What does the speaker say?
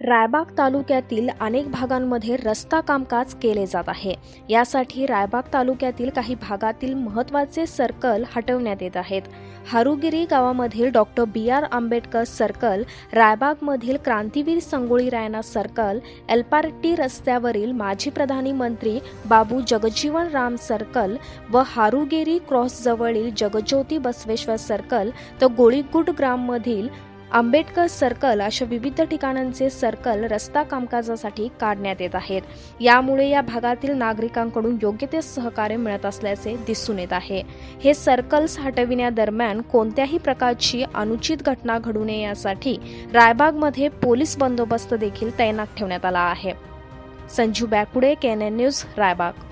रायबाग तालुक्यातील अनेक भागांमध्ये रस्ता कामकाज केले जात आहे। यासाठी रायबाग तालुक्यातील काही भागातील महत्त्वाचे सर्कल हटवण्यात येत आहेत। हारुगिरी गावामधील doctor B.R. Ambedkar circle, रायबागमधील क्रांतीवीर Sangoli रायना सर्कल, एलपार्टी रस्त्यावरील माजी प्रधानी मंत्री बाबू जगजीवन राम सर्कल व हारुगिरी क्रॉस जवळील जगज्योती बसवेश्वर सर्कल तर गोळीगुड ग्राममधील आंबेडकर सर्कल अशा विविध ठिकाणांचे सर्कल रस्ता कामकाजासाठी काढण्यात येत आहेत। यामुळे या भागातील नागरिकांकडून योग्य ते सहकार्य मिळत असल्याचे दिसून येत आहे। हे सर्कल्स हटविण्यादरम्यान कोणत्याही प्रकारची अनुचित घटना घडू नये यासाठी रायबागमध्ये पोलीस बंदोबस्त देखील तैनात ठेवण्यात आला आहे। Sanju Bakude, KNN news, Raibag.